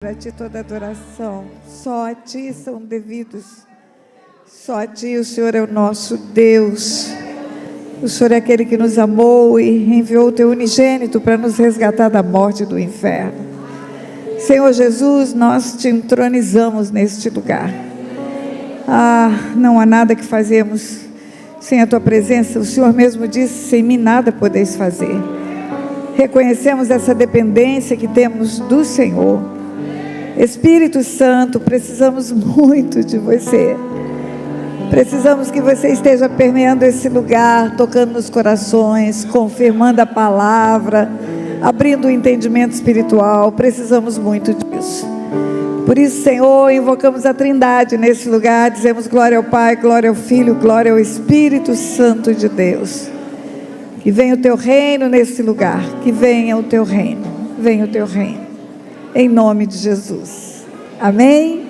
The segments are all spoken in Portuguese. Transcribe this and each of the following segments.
Para ti toda adoração, só a ti são devidos, só a ti o Senhor é o nosso Deus. O Senhor é aquele que nos amou e enviou o teu unigênito para nos resgatar da morte e do inferno. Senhor Jesus, nós te entronizamos neste lugar. Não há nada que fazemos sem a tua presença. O Senhor mesmo disse: sem mim nada podeis fazer. Reconhecemos essa dependência que temos do Senhor. Espírito Santo, precisamos muito de você. Precisamos que você esteja permeando esse lugar, tocando nos corações, confirmando a palavra, abrindo o entendimento espiritual. Precisamos muito disso. Por isso, Senhor, invocamos a Trindade nesse lugar. Dizemos glória ao Pai, glória ao Filho, glória ao Espírito Santo de Deus. Que venha o teu reino nesse lugar. Que venha o teu reino. Venha o teu reino. Em nome de Jesus. Amém?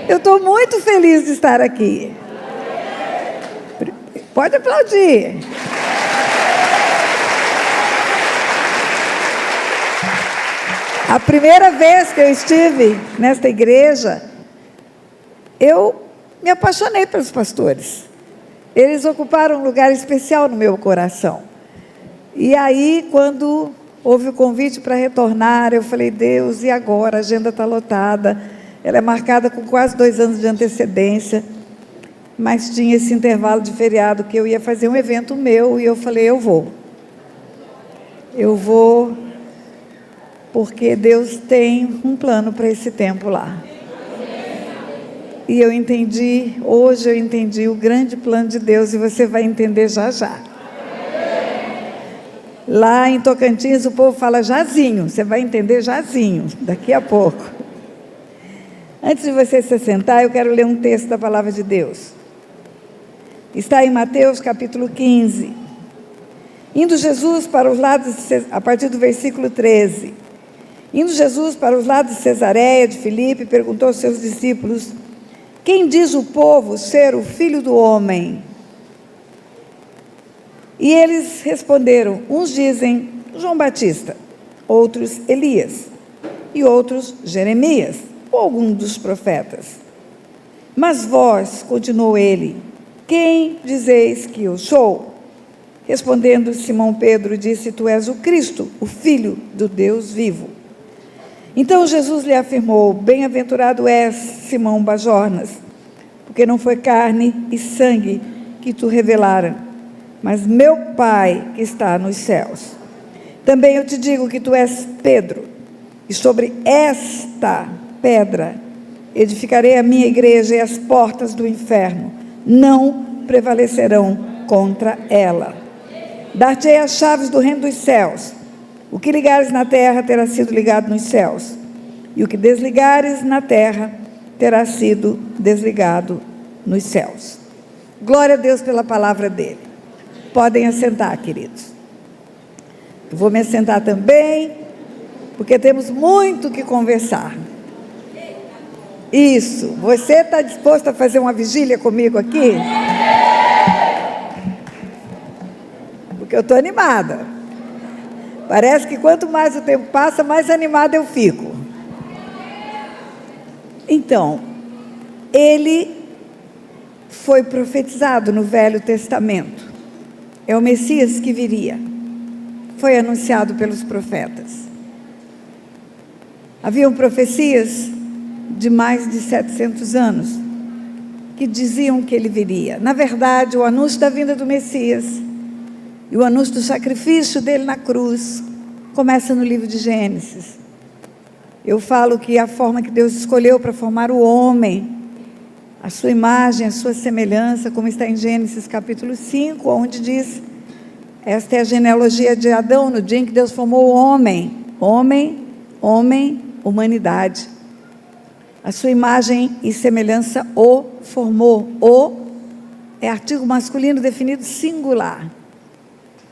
Eu estou muito feliz de estar aqui. Pode aplaudir. A primeira vez que eu estive nesta igreja, eu me apaixonei pelos pastores. Eles ocuparam um lugar especial no meu coração. E aí, quando houve o convite para retornar, eu falei: Deus, e agora? A agenda está lotada. Ela é marcada com quase 2 anos de antecedência, mas tinha esse intervalo de feriado que eu ia fazer um evento meu, e eu falei: eu vou, porque Deus tem um plano para esse tempo lá. E eu entendi, hoje eu entendi o grande plano de Deus, e você vai entender já já. Lá em Tocantins o povo fala jazinho, você vai entender jazinho, daqui a pouco. Antes de você se sentar, eu quero ler um texto da palavra de Deus. Está em Mateus capítulo 15. Indo Jesus para os lados, a partir do versículo 13. Indo Jesus para os lados de Cesareia de Filipe, perguntou aos seus discípulos: quem diz o povo ser o Filho do Homem? E eles responderam: uns dizem João Batista, outros Elias, e outros Jeremias, ou algum dos profetas. Mas vós, continuou ele, quem dizeis que eu sou? Respondendo Simão Pedro, disse: tu és o Cristo, o Filho do Deus vivo. Então Jesus lhe afirmou: bem-aventurado és, Simão Bajornas, porque não foi carne e sangue que tu revelaram, mas meu Pai que está nos céus. Também eu te digo que tu és Pedro, e sobre esta pedra edificarei a minha igreja, e as portas do inferno não prevalecerão contra ela. Dar-te-ei as chaves do reino dos céus. O que ligares na terra terá sido ligado nos céus, e o que desligares na terra terá sido desligado nos céus. Glória a Deus pela palavra dele. Podem assentar, queridos. Eu vou me assentar também, porque temos muito que conversar. Isso. Você está disposto a fazer uma vigília comigo aqui? Porque eu estou animada. Parece que quanto mais o tempo passa, mais animada eu fico. Então, ele foi profetizado no Velho Testamento. É o Messias que viria. Foi anunciado pelos profetas. Haviam profecias de mais de 700 anos que diziam que ele viria. Na verdade, o anúncio da vinda do Messias e o anúncio do sacrifício dele na cruz começa no livro de Gênesis. Eu falo que a forma que Deus escolheu para formar o homem, a sua imagem, a sua semelhança, como está em Gênesis capítulo 5, onde diz: esta é a genealogia de Adão, no dia em que Deus formou o homem. Homem, humanidade. A sua imagem e semelhança o formou. O é artigo masculino definido singular.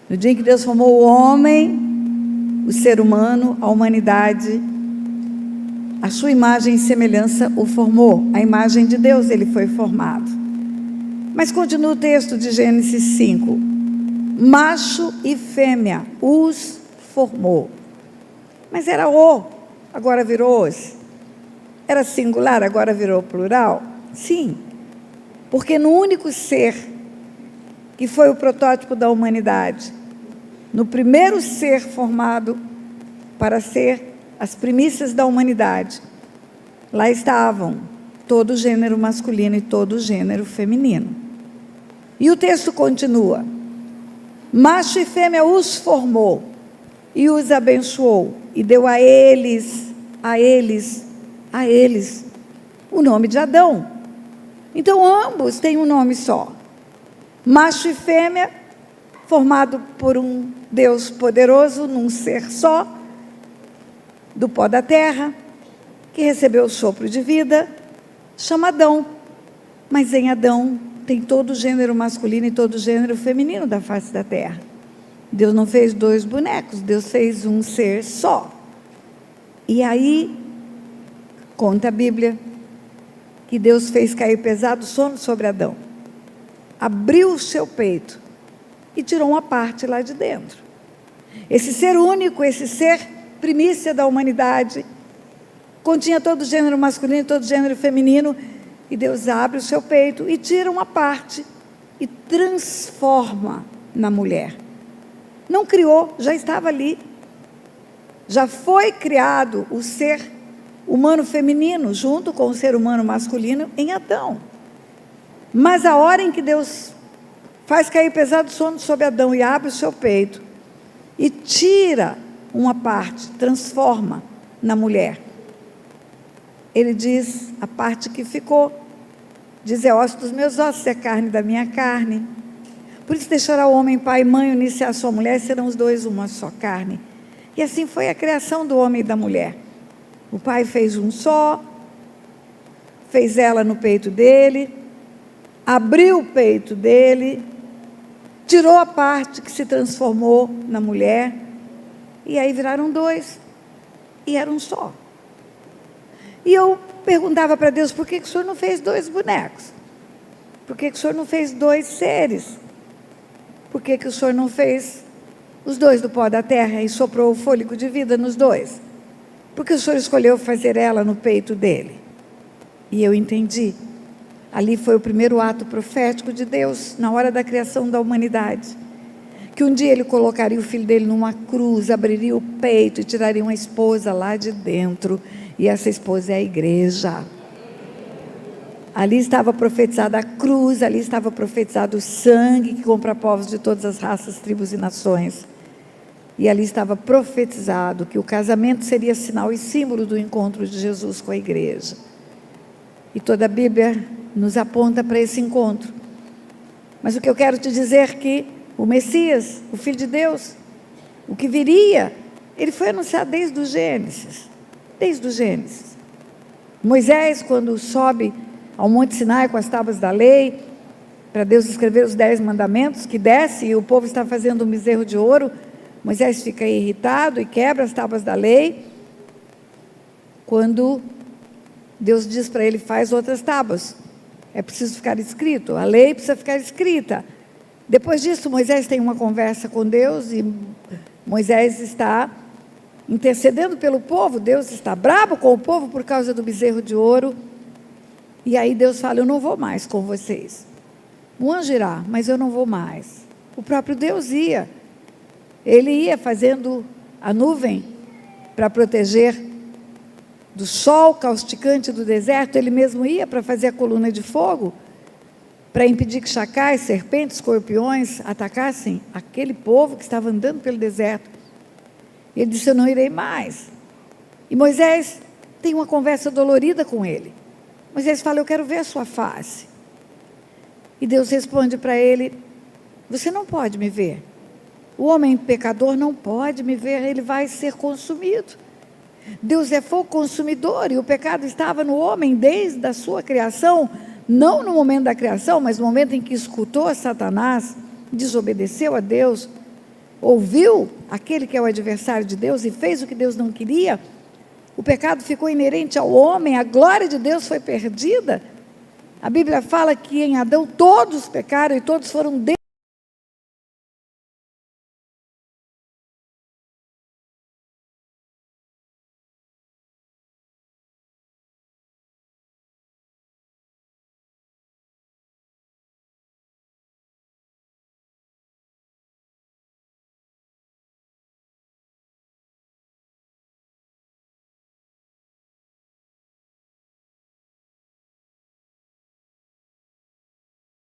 No dia em que Deus formou o homem, o ser humano, a humanidade, a sua imagem e semelhança o formou. A imagem de Deus ele foi formado. Mas continua o texto de Gênesis 5. Macho e fêmea os formou. Mas era o, agora virou os. era singular, agora virou plural? Sim, porque no único ser que foi o protótipo da humanidade, no primeiro ser formado para ser as primícias da humanidade, lá estavam todo o gênero masculino e todo o gênero feminino. E o texto continua: macho e fêmea os formou e os abençoou e deu a eles o nome de Adão. Então ambos têm um nome só, macho e fêmea, formado por um Deus poderoso, num ser só, do pó da terra, que recebeu o sopro de vida, chama Adão. Mas em Adão tem todo o gênero masculino e todo o gênero feminino da face da terra. Deus não fez dois bonecos, Deus fez um ser só. E aí, conta a Bíblia, que Deus fez cair pesado sono sobre Adão. Abriu o seu peito e tirou uma parte lá de dentro. Esse ser único, esse ser primícia da humanidade, continha todo o gênero masculino e todo o gênero feminino, e Deus abre o seu peito e tira uma parte e transforma na mulher. Não criou, já estava ali. Já foi criado o ser humano feminino junto com o ser humano masculino em Adão. Mas a hora em que Deus faz cair pesado sono sobre Adão e abre o seu peito e tira uma parte, transforma na mulher, ele diz, a parte que ficou, diz, é osso dos meus ossos, é carne da minha carne. Por isso deixará o homem pai e mãe, unir-se à sua mulher, serão os dois uma só carne. E assim foi a criação do homem e da mulher. O pai fez um só, fez ela no peito dele, abriu o peito dele, tirou a parte que se transformou na mulher, e aí viraram dois, e eram um só. E eu perguntava para Deus, por que o Senhor não fez dois bonecos? Por que o Senhor não fez dois seres? Por que o Senhor não fez os dois do pó da terra e soprou o fôlego de vida nos dois? Porque o Senhor escolheu fazer ela no peito dele. E eu entendi. Ali foi o primeiro ato profético de Deus, na hora da criação da humanidade. Que um dia ele colocaria o filho dele numa cruz, abriria o peito e tiraria uma esposa lá de dentro. E essa esposa é a igreja. Ali estava profetizada a cruz, ali estava profetizado o sangue que compra povos de todas as raças, tribos e nações. E ali estava profetizado que o casamento seria sinal e símbolo do encontro de Jesus com a igreja. E toda a Bíblia nos aponta para esse encontro. Mas o que eu quero te dizer é que o Messias, o Filho de Deus, o que viria, ele foi anunciado desde o Gênesis. Desde o Gênesis. Moisés, quando sobe ao Monte Sinai com as tábuas da lei, para Deus escrever os 10 mandamentos, que desce e o povo está fazendo um bezerro de ouro, Moisés fica irritado e quebra as tábuas da lei. Quando Deus diz para ele, faz outras tábuas, é preciso ficar escrito, a lei precisa ficar escrita. Depois disso, Moisés tem uma conversa com Deus e Moisés está intercedendo pelo povo. Deus está bravo com o povo por causa do bezerro de ouro. E aí Deus fala, eu não vou mais com vocês. Um anjo irá, mas eu não vou mais. O próprio Deus ia. Ele ia fazendo a nuvem para proteger do sol causticante do deserto. Ele mesmo ia para fazer a coluna de fogo, para impedir que chacais, serpentes, escorpiões atacassem aquele povo que estava andando pelo deserto. Ele disse, eu não irei mais. E Moisés tem uma conversa dolorida com ele. Moisés fala, eu quero ver a sua face. E Deus responde para ele, você não pode me ver. O homem pecador não pode me ver, ele vai ser consumido. Deus é fogo consumidor e o pecado estava no homem desde a sua criação, não no momento da criação, mas no momento em que escutou a Satanás, desobedeceu a Deus, ouviu aquele que é o adversário de Deus e fez o que Deus não queria. O pecado ficou inerente ao homem, a glória de Deus foi perdida. A Bíblia fala que em Adão todos pecaram e todos foram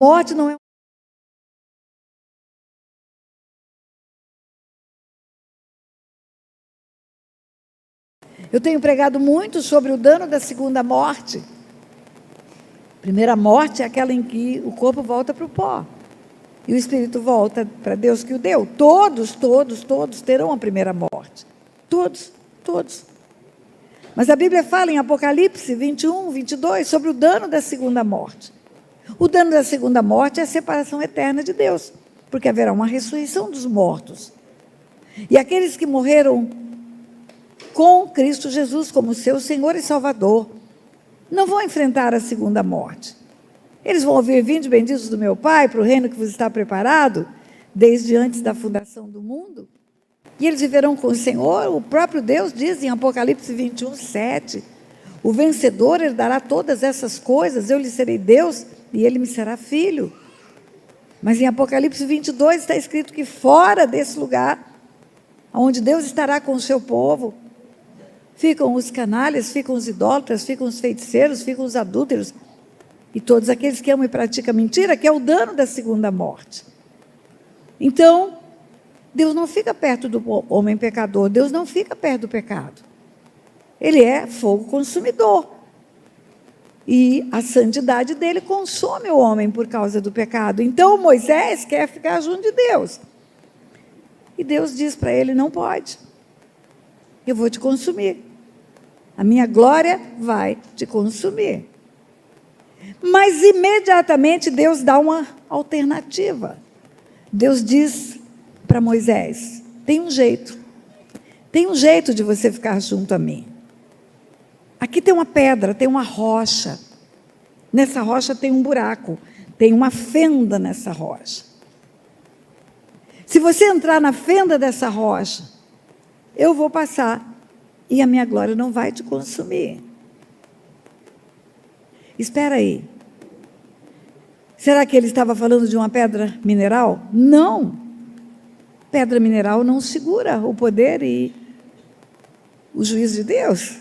Morte não é. Eu tenho pregado muito sobre o dano da segunda morte. A primeira morte é aquela em que o corpo volta para o pó e o espírito volta para Deus que o deu. Todos terão a primeira morte. Todos. Mas a Bíblia fala em Apocalipse 21, 22 sobre o dano da segunda morte. O dano da segunda morte é a separação eterna de Deus, porque haverá uma ressurreição dos mortos. E aqueles que morreram com Cristo Jesus como seu Senhor e Salvador não vão enfrentar a segunda morte. Eles vão ouvir: vinde benditos do meu Pai, para o reino que vos está preparado desde antes da fundação do mundo. E eles viverão com o Senhor. O próprio Deus diz em Apocalipse 21, 7, o vencedor herdará todas essas coisas, eu lhe serei Deus e ele me será filho. Mas em Apocalipse 22 está escrito que fora desse lugar, onde Deus estará com o seu povo, ficam os canalhas, ficam os idólatras, ficam os feiticeiros, ficam os adúlteros e todos aqueles que amam e praticam mentira, que é o dano da segunda morte. Então, Deus não fica perto do homem pecador, Deus não fica perto do pecado. Ele é fogo consumidor. E a santidade dele consome o homem por causa do pecado. Então, Moisés quer ficar junto de Deus. E Deus diz para ele: não pode. Eu vou te consumir. A minha glória vai te consumir. Mas imediatamente Deus dá uma alternativa. Deus diz para Moisés: tem um jeito de você ficar junto a mim. Aqui tem uma pedra, tem uma rocha. Nessa rocha tem um buraco, tem uma fenda nessa rocha. Se você entrar na fenda dessa rocha, eu vou passar e a minha glória não vai te consumir. Espera aí. Será que ele estava falando de uma pedra mineral? Não. Pedra mineral não segura o poder e o juízo de Deus.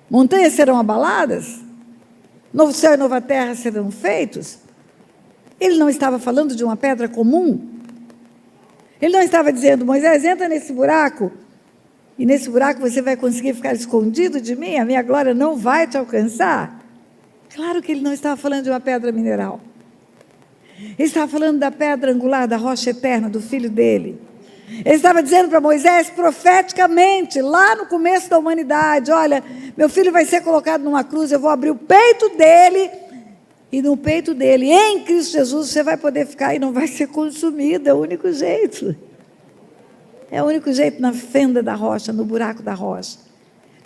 Montanhas serão abaladas, novo céu e nova terra serão feitos. Ele não estava falando de uma pedra comum. Ele não estava dizendo: Moisés, entra nesse buraco, e nesse buraco você vai conseguir ficar escondido de mim, a minha glória não vai te alcançar. Claro que ele não estava falando de uma pedra mineral. Ele estava falando da pedra angular, da rocha eterna, do filho dele. Ele estava dizendo para Moisés, profeticamente, lá no começo da humanidade: olha, meu filho vai ser colocado numa cruz, eu vou abrir o peito dele, e no peito dele, em Cristo Jesus, você vai poder ficar e não vai ser consumido. É o único jeito. É o único jeito, na fenda da rocha, no buraco da rocha,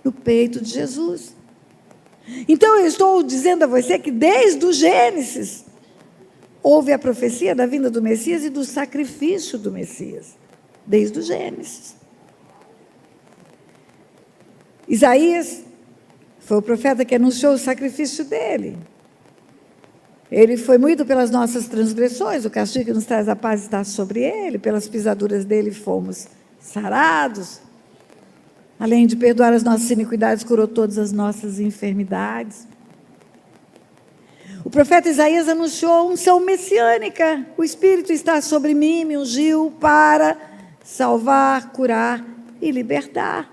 no peito de Jesus. Então eu estou dizendo a você que desde o Gênesis houve a profecia da vinda do Messias e do sacrifício do Messias. Desde o Gênesis. Isaías foi o profeta que anunciou o sacrifício dele. Ele foi moído pelas nossas transgressões, o castigo que nos traz a paz está sobre ele, pelas pisaduras dele fomos sarados. Além de perdoar as nossas iniquidades, curou todas as nossas enfermidades. O profeta Isaías anunciou a unção messiânica. O Espírito está sobre mim, me ungiu para salvar, curar e libertar.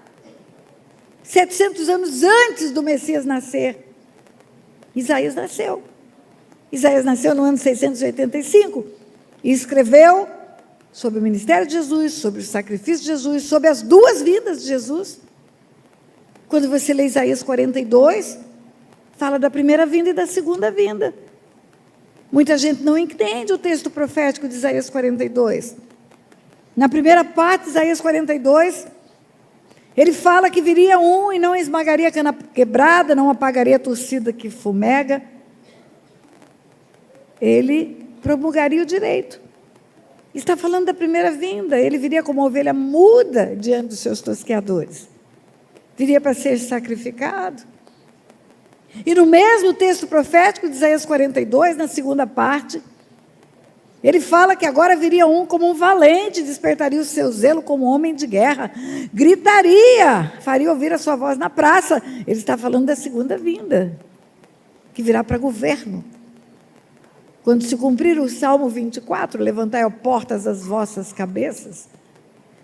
700 anos antes do Messias nascer, Isaías nasceu. Isaías nasceu no ano 685 e escreveu sobre o ministério de Jesus, sobre o sacrifício de Jesus, sobre as duas vindas de Jesus. Quando você lê Isaías 42, fala da primeira vinda e da segunda vinda. Muita gente não entende o texto profético de Isaías 42. Na primeira parte de Isaías 42, ele fala que viria um e não esmagaria a cana quebrada, não apagaria a torcida que fumega. Ele promulgaria o direito. Está falando da primeira vinda. Ele viria como uma ovelha muda diante dos seus tosqueadores. Viria para ser sacrificado. E no mesmo texto profético de Isaías 42, na segunda parte, ele fala que agora viria um como um valente, despertaria o seu zelo como homem de guerra, gritaria, faria ouvir a sua voz na praça. Ele está falando da segunda vinda, que virá para governo. Quando se cumprir o Salmo 24, levantai, ó portas, as vossas cabeças,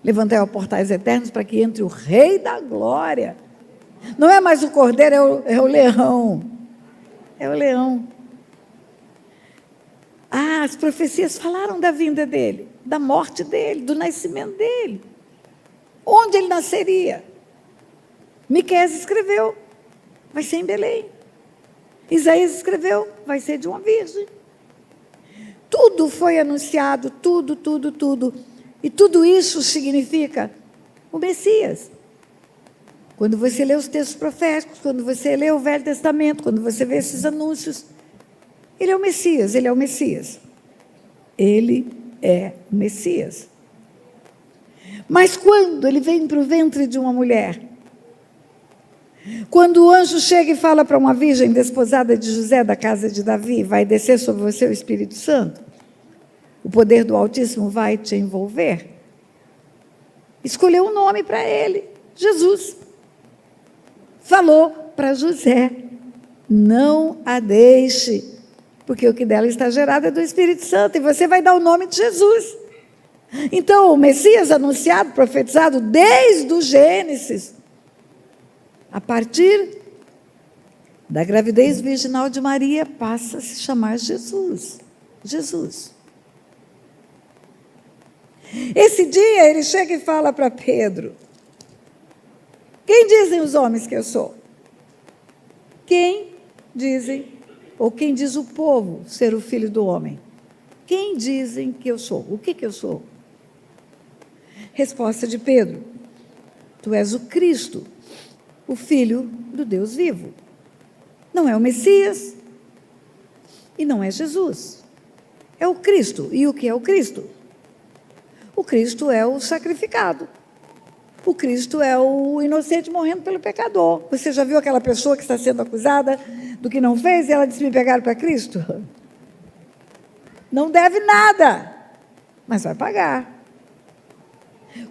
levantai, ó portais eternos, para que entre o Rei da Glória. Não é mais o cordeiro, é o leão. É o leão. As profecias falaram da vinda dele, da morte dele, do nascimento dele. Onde ele nasceria? Miqueias escreveu, vai ser em Belém. Isaías escreveu, vai ser de uma virgem. Tudo foi anunciado, tudo. E tudo isso significa o Messias. Quando você lê os textos proféticos, quando você lê o Velho Testamento, quando você vê esses anúncios, ele é o Messias, ele é o Messias. Ele é o Messias. Mas quando ele vem para o ventre de uma mulher, quando o anjo chega e fala para uma virgem desposada de José, da casa de Davi, vai descer sobre você o Espírito Santo, o poder do Altíssimo vai te envolver, escolheu um nome para ele, Jesus. Falou para José, não a deixe, porque o que dela está gerado é do Espírito Santo, e você vai dar o nome de Jesus. Então, o Messias anunciado, profetizado desde o Gênesis, a partir da gravidez virginal de Maria, passa a se chamar Jesus. Jesus. Esse dia ele chega e fala para Pedro, quem dizem os homens que eu sou? Quem dizem, ou quem diz o povo ser o filho do homem? Quem dizem que eu sou? O que eu sou? Resposta de Pedro, tu és o Cristo, o Filho do Deus vivo. Não é o Messias e não é Jesus. É o Cristo. E o que é o Cristo? O Cristo é o sacrificado. O Cristo é o inocente morrendo pelo pecador. Você já viu aquela pessoa que está sendo acusada do que não fez e ela disse, me pegaram para Cristo? Não deve nada, mas vai pagar.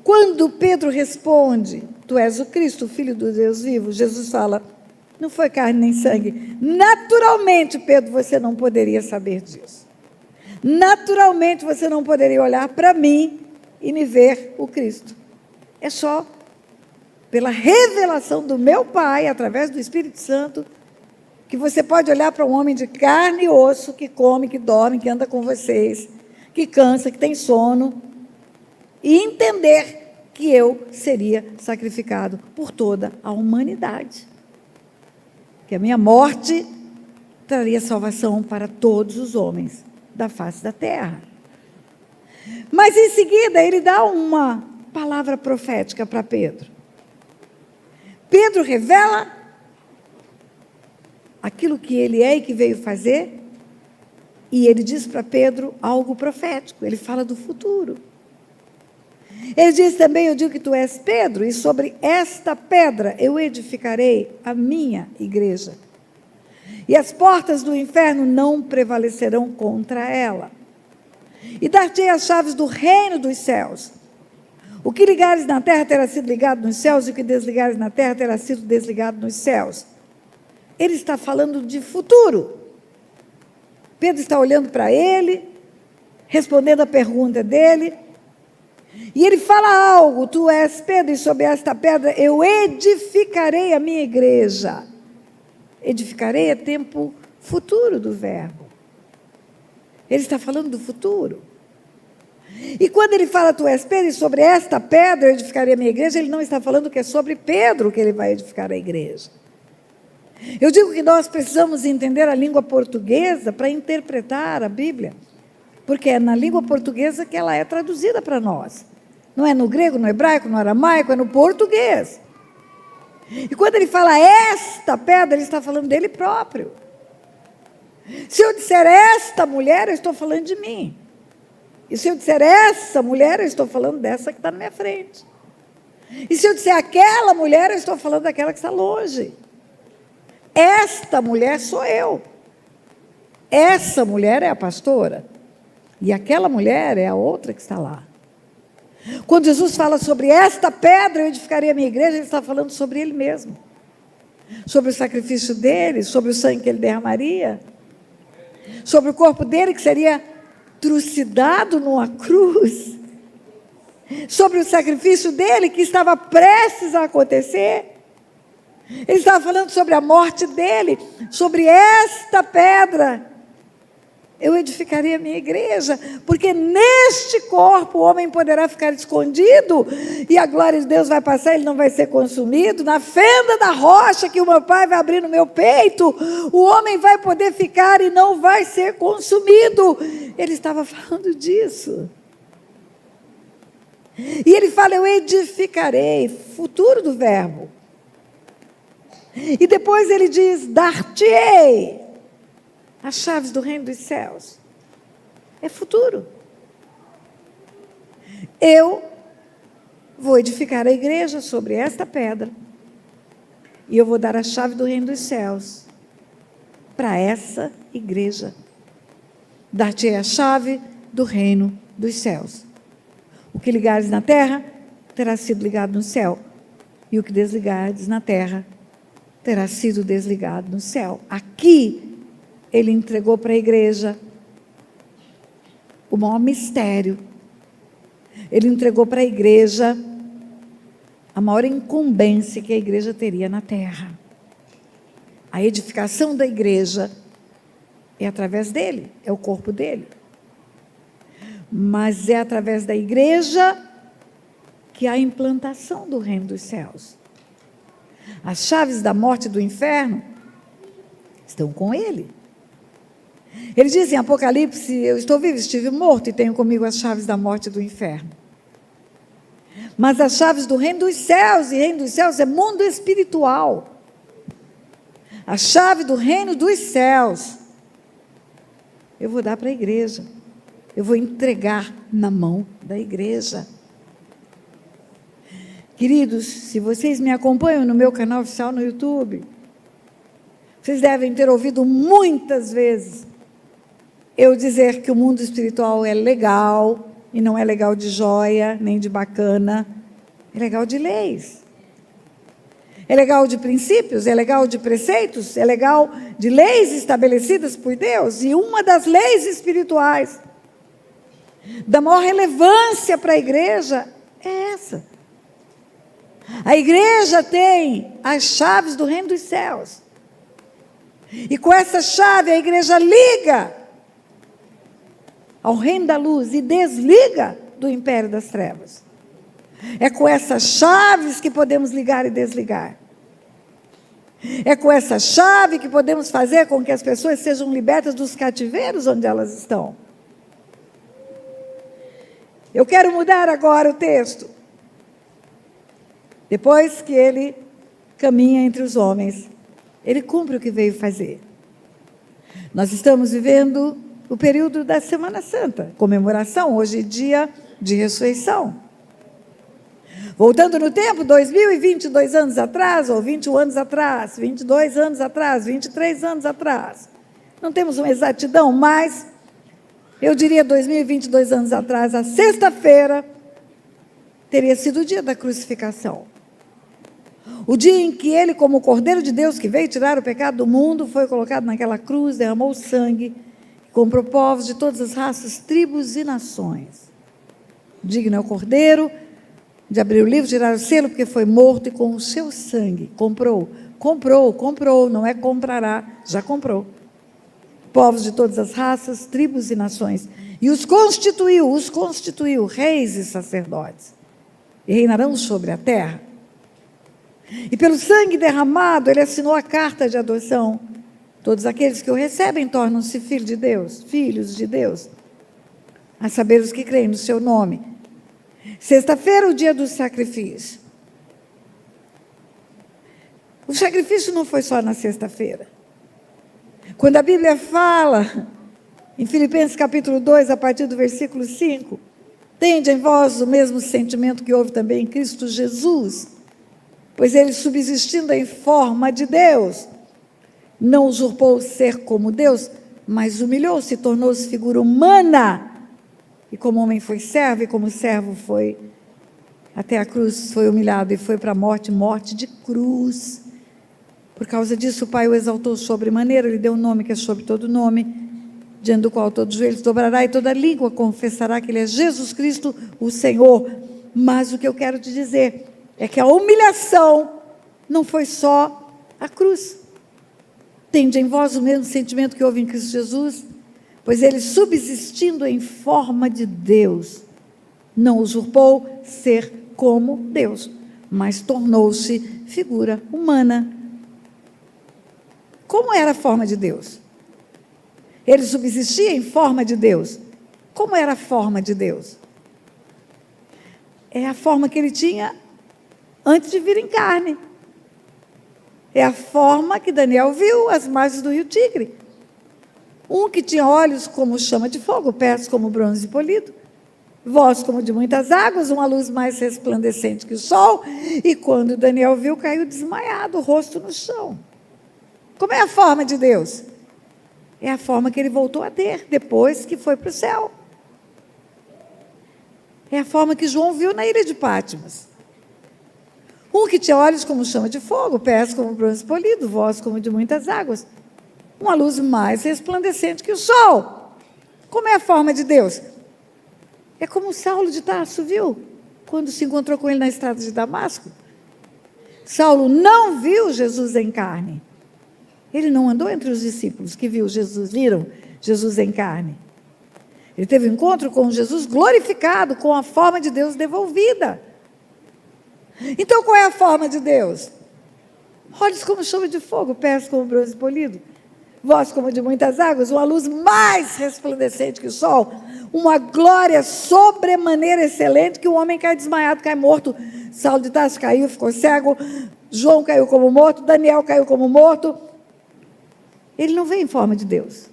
Quando Pedro responde, tu és o Cristo, o Filho do Deus vivo, Jesus fala, não foi carne nem sangue. Naturalmente, Pedro, você não poderia saber disso. Naturalmente, você não poderia olhar para mim e me ver o Cristo. É só pela revelação do meu Pai, através do Espírito Santo, que você pode olhar para um homem de carne e osso, que come, que dorme, que anda com vocês, que cansa, que tem sono, e entender que eu seria sacrificado por toda a humanidade. Que a minha morte traria salvação para todos os homens da face da terra. Mas em seguida ele dá uma palavra profética para Pedro. Pedro revela aquilo que ele é e que veio fazer, e ele diz para Pedro algo profético, ele fala do futuro. Ele diz também, eu digo que tu és Pedro, e sobre esta pedra eu edificarei a minha igreja. E as portas do inferno não prevalecerão contra ela. E dar-te as chaves do reino dos céus. O que ligares na terra terá sido ligado nos céus, e o que desligares na terra terá sido desligado nos céus. Ele está falando de futuro. Pedro está olhando para ele, respondendo a pergunta dele, e ele fala algo, tu és Pedro, e sobre esta pedra eu edificarei a minha igreja. Edificarei é tempo futuro do verbo. Ele está falando do futuro. E quando ele fala, tu és Pedro, e sobre esta pedra eu edificarei a minha igreja, ele não está falando que é sobre Pedro que ele vai edificar a igreja. Eu digo que nós precisamos entender a língua portuguesa para interpretar a Bíblia, porque é na língua portuguesa que ela é traduzida para nós. Não é no grego, no hebraico, no aramaico, é no português. E quando ele fala esta pedra, ele está falando dele próprio. Se eu disser esta mulher, eu estou falando de mim. E se eu disser essa mulher, eu estou falando dessa que está na minha frente. E se eu disser aquela mulher, eu estou falando daquela que está longe. Esta mulher sou eu. Essa mulher é a pastora. E aquela mulher é a outra que está lá. Quando Jesus fala sobre esta pedra, eu edificarei a minha igreja, ele está falando sobre ele mesmo. Sobre o sacrifício dele, sobre o sangue que ele derramaria. sobre o corpo dele que seria trucidado numa cruz, sobre o sacrifício dele que estava prestes a acontecer. Ele estava falando sobre a morte dele, sobre esta pedra eu edificarei a minha igreja, porque neste corpo o homem poderá ficar escondido, e a glória de Deus vai passar, ele não vai ser consumido. Na fenda da rocha que o meu Pai vai abrir no meu peito, o homem vai poder ficar e não vai ser consumido. Ele estava falando disso. E ele fala, eu edificarei, futuro do verbo. E depois ele diz, dar-te-ei as chaves do reino dos céus. É futuro. Eu vou edificar a igreja sobre esta pedra, e eu vou dar a chave do reino dos céus para essa igreja. Dar-te-ei a chave do reino dos céus. O que ligares na terra, terá sido ligado no céu, e o que desligares na terra, terá sido desligado no céu. Aqui, ele entregou para a igreja o maior mistério. Ele entregou para a igreja a maior incumbência que a igreja teria na terra. A edificação da igreja é através dele, é o corpo dele. Mas é através da igreja que há a implantação do reino dos céus. As chaves da morte e do inferno estão com ele. Ele diz em Apocalipse, eu estou vivo, estive morto e tenho comigo as chaves da morte e do inferno. Mas as chaves do reino dos céus, e reino dos céus é mundo espiritual. A chave do reino dos céus, eu vou dar para a igreja. Eu vou entregar na mão da igreja. Queridos, se vocês me acompanham no meu canal oficial no YouTube, vocês devem ter ouvido muitas vezes eu dizer que o mundo espiritual é legal, e não é legal de joia, nem de bacana, é legal de leis. É legal de princípios, é legal de preceitos, é legal de leis estabelecidas por Deus. E uma das leis espirituais, da maior relevância para a igreja, é essa. A igreja tem as chaves do reino dos céus. E com essa chave a igreja liga ao reino da luz e desliga do império das trevas. É com essas chaves que podemos ligar e desligar. É com essa chave que podemos fazer com que as pessoas sejam libertas dos cativeiros onde elas estão. Eu quero mudar agora o texto. Depois que ele caminha entre os homens, ele cumpre o que veio fazer. Nós estamos vivendo o período da Semana Santa, comemoração, hoje é dia de ressurreição. Voltando no tempo, 2022 anos atrás, ou 21 anos atrás, 22 anos atrás, 23 anos atrás, não temos uma exatidão, mas eu diria 2022 anos atrás, a sexta-feira, teria sido o dia da crucificação. O dia em que ele, como o Cordeiro de Deus que veio tirar o pecado do mundo, foi colocado naquela cruz, derramou sangue, comprou povos de todas as raças, tribos e nações. Digno é o Cordeiro de abrir o livro, tirar o selo, porque foi morto e com o seu sangue comprou, não é comprará, já comprou. Povos de todas as raças, tribos e nações. E os constituiu reis e sacerdotes. E reinarão sobre a terra. E pelo sangue derramado, ele assinou a carta de adoção. Todos aqueles que o recebem tornam-se filhos de Deus, a saber os que creem no seu nome. Sexta-feira, o dia do sacrifício. O sacrifício não foi só na sexta-feira. Quando a Bíblia fala, em Filipenses capítulo 2, a partir do versículo 5, tende em vós o mesmo sentimento que houve também em Cristo Jesus, pois ele, subsistindo em forma de Deus, não usurpou ser como Deus, mas humilhou-se, tornou-se figura humana, e como homem foi servo, e como servo foi até a cruz, foi humilhado e foi para a morte de cruz. Por causa disso o Pai o exaltou sobremaneira, lhe deu um nome que é sobre todo nome, diante do qual todo joelho se dobrará e toda língua confessará que Ele é Jesus Cristo, o Senhor. Mas o que eu quero te dizer é que a humilhação não foi só a cruz. Tende em vós o mesmo sentimento que houve em Cristo Jesus, pois Ele, subsistindo em forma de Deus, não usurpou ser como Deus, mas tornou-se figura humana. Como era a forma de Deus? Ele subsistia em forma de Deus. Como era a forma de Deus? É a forma que Ele tinha antes de vir em carne. É a forma que Daniel viu às margens do rio Tigre. Um que tinha olhos como chama de fogo, pés como bronze polido, voz como de muitas águas, uma luz mais resplandecente que o sol. E quando Daniel viu, caiu desmaiado, o rosto no chão. Como é a forma de Deus? É a forma que Ele voltou a ter depois que foi para o céu. É a forma que João viu na ilha de Patmos. Um que tinha olhos como chama de fogo, pés como bronze polido, voz como de muitas águas, uma luz mais resplandecente que o sol. Como é a forma de Deus? É como Saulo de Tarso viu, quando se encontrou com ele na estrada de Damasco. Saulo não viu Jesus em carne. Ele não andou entre os discípulos que viram Jesus em carne. Ele teve um encontro com Jesus glorificado, com a forma de Deus devolvida. Então, qual é a forma de Deus? Olhos como chama de fogo, pés como bronze polido, voz como de muitas águas, uma luz mais resplandecente que o sol, uma glória sobremaneira excelente, que o homem cai desmaiado, cai morto. Saulo de Tarso caiu, ficou cego. João caiu como morto. Daniel caiu como morto. Ele não veio em forma de Deus.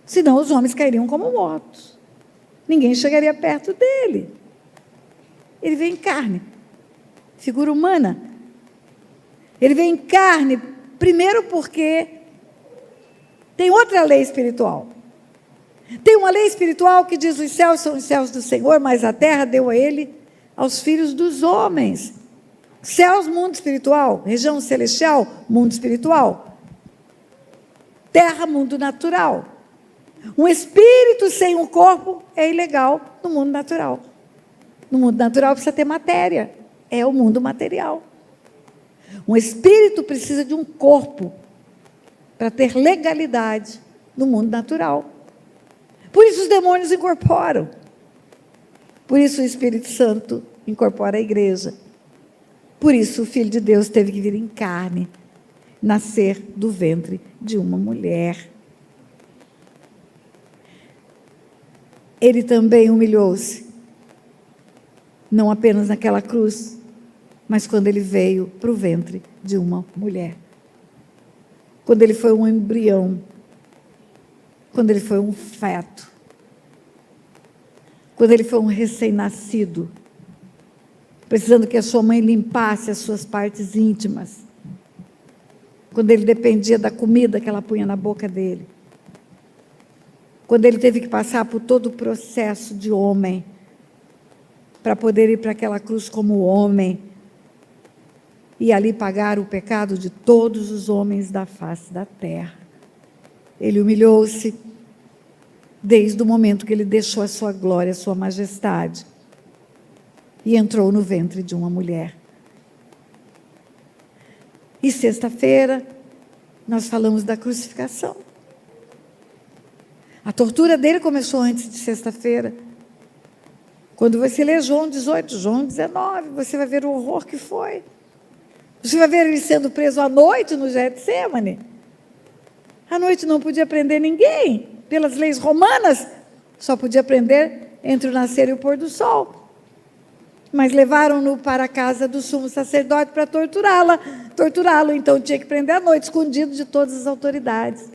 Senão os homens cairiam como mortos. Ninguém chegaria perto dele. Ele veio em carne. Figura humana. Ele veio em carne, primeiro porque tem outra lei espiritual. Tem uma lei espiritual que diz: os céus são os céus do Senhor, mas a terra deu a Ele aos filhos dos homens. Céus, mundo espiritual. Região celestial, mundo espiritual. Terra, mundo natural. Um espírito sem um corpo é ilegal no mundo natural. No mundo natural precisa ter matéria. É o mundo material. Um espírito precisa de um corpo para ter legalidade no mundo natural. Por isso os demônios incorporam. Por isso o Espírito Santo incorpora a igreja. Por isso o Filho de Deus teve que vir em carne, nascer do ventre de uma mulher. Ele também humilhou-se, não apenas naquela cruz, mas quando ele veio para o ventre de uma mulher. Quando ele foi um embrião, quando ele foi um feto, quando ele foi um recém-nascido, precisando que a sua mãe limpasse as suas partes íntimas, quando ele dependia da comida que ela punha na boca dele, quando ele teve que passar por todo o processo de homem, para poder ir para aquela cruz como homem, e ali pagar o pecado de todos os homens da face da terra. Ele humilhou-se desde o momento que ele deixou a sua glória, a sua majestade, e entrou no ventre de uma mulher. E sexta-feira, nós falamos da crucificação. A tortura dele começou antes de sexta-feira. Quando você lê João 18, João 19, você vai ver o horror que foi. Você vai ver ele sendo preso à noite no Getsêmani. À noite não podia prender ninguém. Pelas leis romanas, só podia prender entre o nascer e o pôr do sol. Mas levaram-no para a casa do sumo sacerdote para torturá-lo. Então tinha que prender à noite, escondido de todas as autoridades.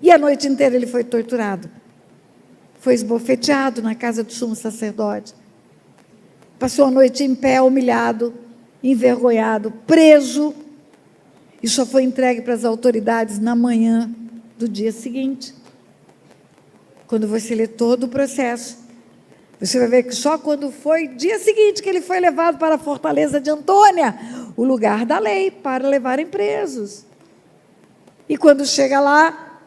E a noite inteira ele foi torturado. Foi esbofeteado na casa do sumo sacerdote. Passou a noite em pé, humilhado, envergonhado, preso, e só foi entregue para as autoridades na manhã do dia seguinte. Quando você lê todo o processo, você vai ver que só quando foi dia seguinte que ele foi levado para a fortaleza de Antônia, o lugar da lei, para levarem presos. E quando chega lá,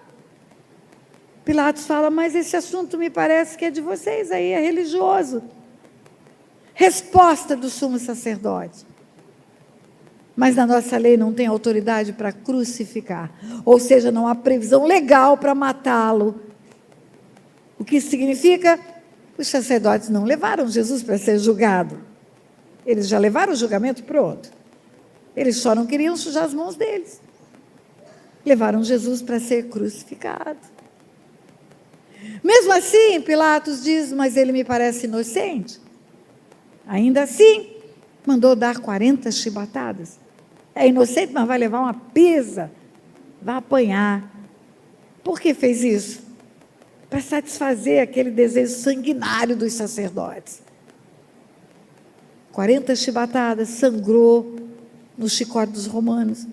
Pilatos fala, mas esse assunto me parece que é de vocês aí, é religioso. Resposta do sumo sacerdote. Mas na nossa lei não tem autoridade para crucificar. Ou seja, não há previsão legal para matá-lo. O que isso significa? Os sacerdotes não levaram Jesus para ser julgado. Eles já levaram o julgamento pronto. Eles só não queriam sujar as mãos deles. Levaram Jesus para ser crucificado. Mesmo assim, Pilatos diz, mas ele me parece inocente. Ainda assim, mandou dar 40 chibatadas. É inocente, mas vai levar uma pisa, vai apanhar. Por que fez isso? Para satisfazer aquele desejo sanguinário dos sacerdotes. 40 chibatadas, sangrou no chicote dos romanos.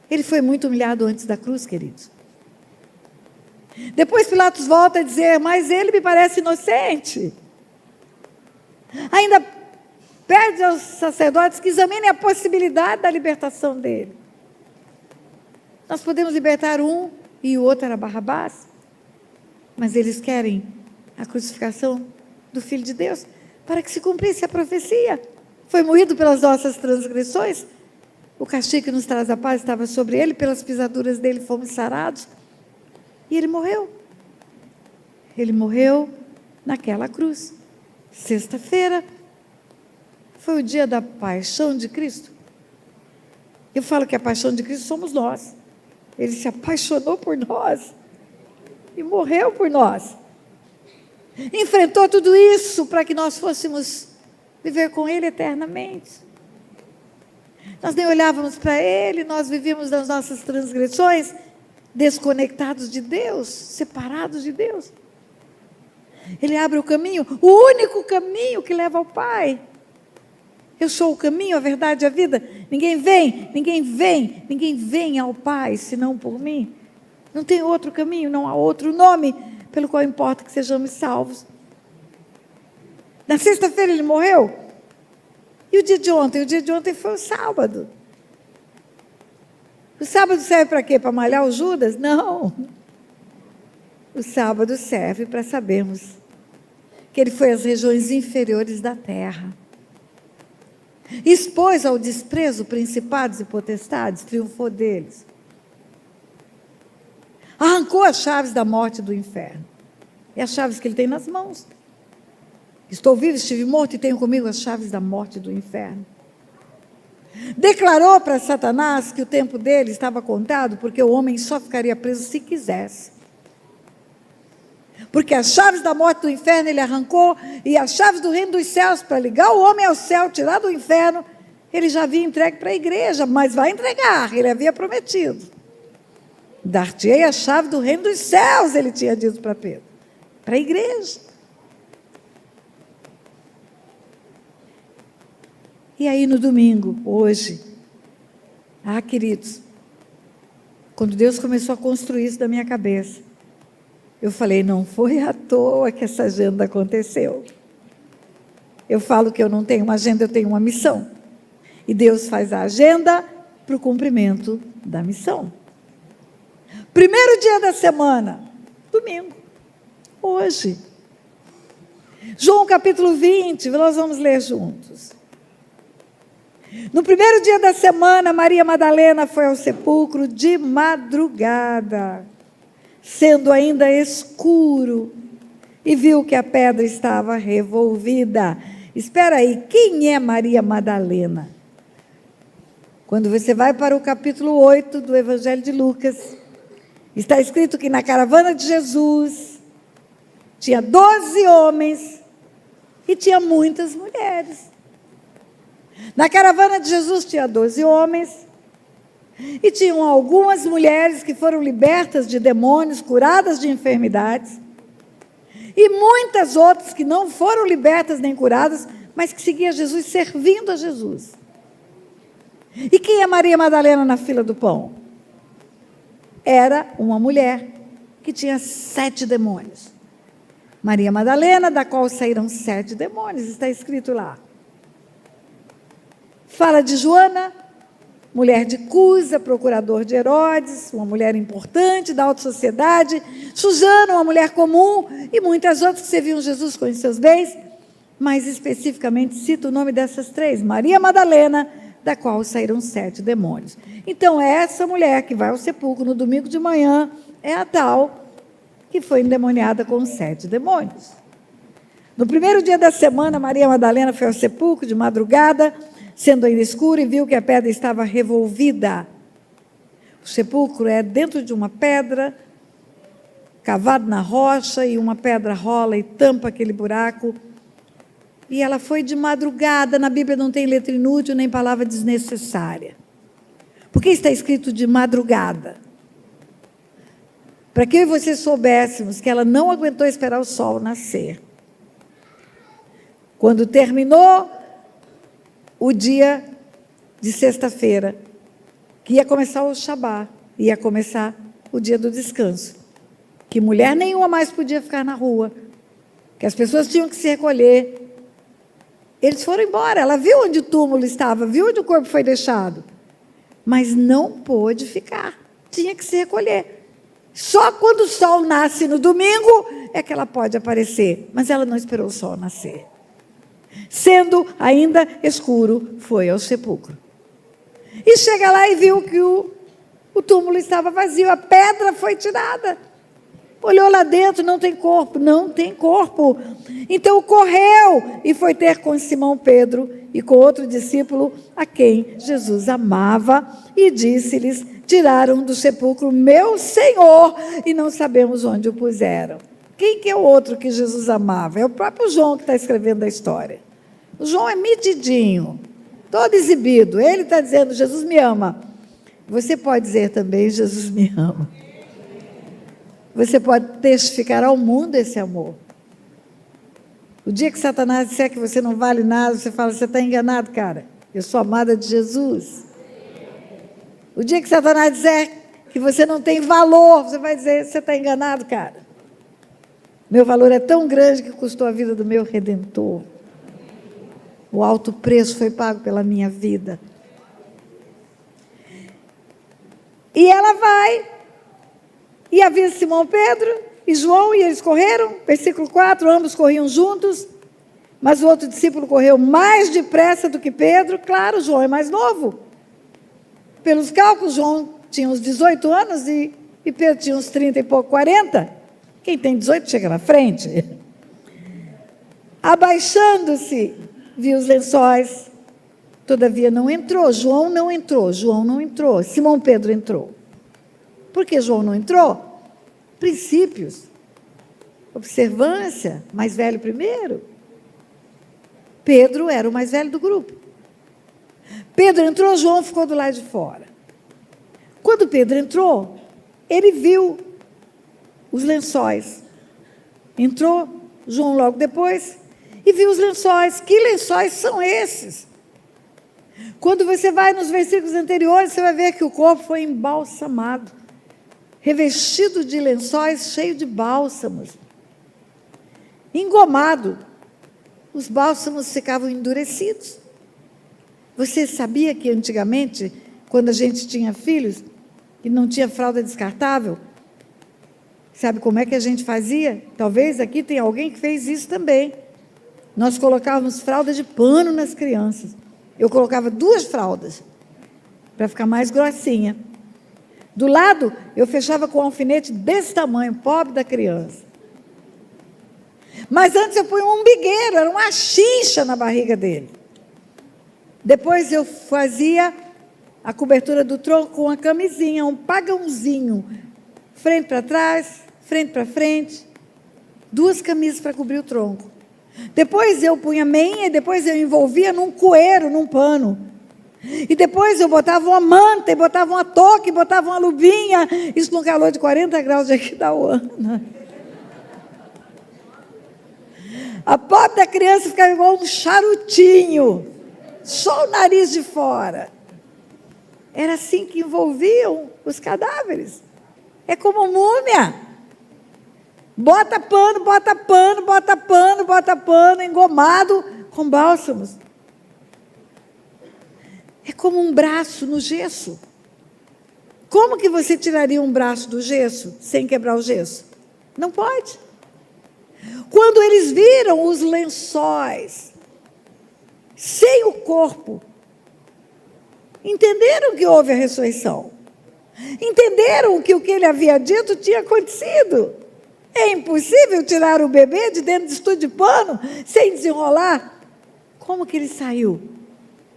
Ele foi muito humilhado antes da cruz, queridos. Depois Pilatos volta a dizer, mas ele me parece inocente. Ainda pede aos sacerdotes que examinem a possibilidade da libertação dele. Nós podemos libertar um e o outro era Barrabás, mas eles querem a crucificação do Filho de Deus para que se cumprisse a profecia. Foi moído pelas nossas transgressões, o castigo que nos traz a paz estava sobre ele, pelas pisaduras dele fomos sarados. E ele morreu. Ele morreu naquela cruz. Sexta-feira foi o dia da paixão de Cristo. Eu falo que a paixão de Cristo somos nós. Ele se apaixonou por nós e morreu por nós. Enfrentou tudo isso para que nós fôssemos viver com Ele eternamente. Nós nem olhávamos para Ele, nós vivíamos nas nossas transgressões, desconectados de Deus, separados de Deus. Ele abre o caminho, o único caminho que leva ao Pai. Eu sou o caminho, a verdade e a vida. Ninguém vem ao Pai, senão por mim. Não tem outro caminho, não há outro nome pelo qual importa que sejamos salvos. Na sexta-feira ele morreu. E o dia de ontem? O dia de ontem foi o sábado. O sábado serve para quê? Para malhar o Judas? Não. O sábado serve para sabermos que ele foi às regiões inferiores da terra. Expôs ao desprezo principados e potestades, triunfou deles. Arrancou as chaves da morte e do inferno. É as chaves que ele tem nas mãos. Estou vivo, estive morto e tenho comigo as chaves da morte e do inferno. Declarou para Satanás que o tempo dele estava contado, porque o homem só ficaria preso se quisesse. Porque as chaves da morte e do inferno ele arrancou, e as chaves do reino dos céus, para ligar o homem ao céu, tirar do inferno, ele já havia entregue para a igreja, mas vai entregar, ele havia prometido. Dar-te-ei a chave do reino dos céus, ele tinha dito para Pedro, para a igreja. E aí no domingo, hoje, queridos, quando Deus começou a construir isso na minha cabeça, eu falei, não foi à toa que essa agenda aconteceu. Eu falo que eu não tenho uma agenda, eu tenho uma missão. E Deus faz a agenda para o cumprimento da missão. Primeiro dia da semana, domingo, hoje. João capítulo 20, nós vamos ler juntos. No primeiro dia da semana, Maria Madalena foi ao sepulcro de madrugada, sendo ainda escuro, e viu que a pedra estava revolvida. Espera aí, quem é Maria Madalena? Quando você vai para o capítulo 8 do Evangelho de Lucas, está escrito que na caravana de Jesus, tinha 12 homens e tinha muitas mulheres. Na caravana de Jesus tinha 12 homens, e tinham algumas mulheres que foram libertas de demônios, curadas de enfermidades, e muitas outras que não foram libertas nem curadas, mas que seguiam Jesus, servindo a Jesus. E quem é Maria Madalena na fila do pão? Era uma mulher que tinha 7 demônios. Maria Madalena, da qual saíram 7 demônios, está escrito lá. Fala de Joana, mulher de Cusa, procurador de Herodes, uma mulher importante da alta sociedade, Susana, uma mulher comum, e muitas outras que serviam Jesus com os seus bens, mas especificamente cita o nome dessas três: Maria Madalena, da qual saíram 7 demônios. Então, essa mulher que vai ao sepulcro no domingo de manhã é a tal que foi endemoniada com 7 demônios. No primeiro dia da semana, Maria Madalena foi ao sepulcro de madrugada, sendo ainda escuro, e viu que a pedra estava revolvida. O sepulcro é dentro de uma pedra, cavado na rocha, e uma pedra rola e tampa aquele buraco. E ela foi de madrugada. Na Bíblia não tem letra inútil nem palavra desnecessária. Por que está escrito de madrugada? Para que eu e você soubéssemos que ela não aguentou esperar o sol nascer. Quando terminou o dia de sexta-feira, que ia começar o Shabá, ia começar o dia do descanso, que mulher nenhuma mais podia ficar na rua, que as pessoas tinham que se recolher. Eles foram embora. Ela viu onde o túmulo estava, viu onde o corpo foi deixado, mas não pôde ficar, tinha que se recolher. Só quando o sol nasce no domingo é que ela pode aparecer, mas ela não esperou o sol nascer. Sendo ainda escuro, foi ao sepulcro. E chega lá e viu que o túmulo estava vazio, a pedra foi tirada. Olhou lá dentro, não tem corpo, não tem corpo. Então correu e foi ter com Simão Pedro e com outro discípulo a quem Jesus amava, e disse-lhes: tiraram do sepulcro meu Senhor e não sabemos onde o puseram. Quem que é o outro que Jesus amava? É o próprio João que está escrevendo a história. O João é metidinho, todo exibido. Ele está dizendo: Jesus me ama. Você pode dizer também: Jesus me ama. Você pode testificar ao mundo esse amor. O dia que Satanás disser que você não vale nada, você fala: você está enganado, cara. Eu sou amada de Jesus. O dia que Satanás disser que você não tem valor, você vai dizer: você está enganado, cara. Meu valor é tão grande que custou a vida do meu Redentor. O alto preço foi pago pela minha vida. E ela vai, e havia Simão Pedro e João, e eles correram, versículo 4, ambos corriam juntos, mas o outro discípulo correu mais depressa do que Pedro. Claro, João é mais novo. Pelos cálculos, João tinha uns 18 anos e Pedro tinha uns 30 e pouco, 40. Quem tem 18 chega na frente. Abaixando-se, viu os lençóis, todavia não entrou. João não entrou. Simão Pedro entrou. Por que João não entrou? Princípios, observância, mais velho primeiro. Pedro era o mais velho do grupo. Pedro entrou, João ficou do lado de fora. Quando Pedro entrou, ele viu os lençóis. Entrou, João logo depois, e viu os lençóis. Que lençóis são esses? Quando você vai nos versículos anteriores, você vai ver que o corpo foi embalsamado, revestido de lençóis, cheio de bálsamos, engomado. Os bálsamos ficavam endurecidos. Você sabia que antigamente, quando a gente tinha filhos e não tinha fralda descartável, sabe como é que a gente fazia? Talvez aqui tenha alguém que fez isso também. Nós colocávamos fralda de pano nas crianças. Eu colocava 2 fraldas, para ficar mais grossinha. Do lado, eu fechava com um alfinete desse tamanho, pobre da criança. Mas antes eu punha um umbigueiro, era uma chincha na barriga dele. Depois eu fazia a cobertura do tronco com uma camisinha, um pagãozinho, frente para trás, frente para frente, 2 camisas para cobrir o tronco. Depois eu punha meia, e depois eu envolvia num coeiro, num pano. E depois eu botava uma manta, e botava uma touca, e botava uma luvinha, isso num calor de 40 graus de Aquidauana. A pobre da criança ficava igual um charutinho, só o nariz de fora. Era assim que envolviam os cadáveres. É como múmia. Bota pano, bota pano, bota pano, bota pano, engomado com bálsamos. É como um braço no gesso. Como que você tiraria um braço do gesso sem quebrar o gesso? Não pode. Quando eles viram os lençóis sem o corpo, entenderam que houve a ressurreição. Entenderam que o que ele havia dito tinha acontecido. É impossível tirar o bebê de dentro de estudo de pano sem desenrolar. Como que ele saiu?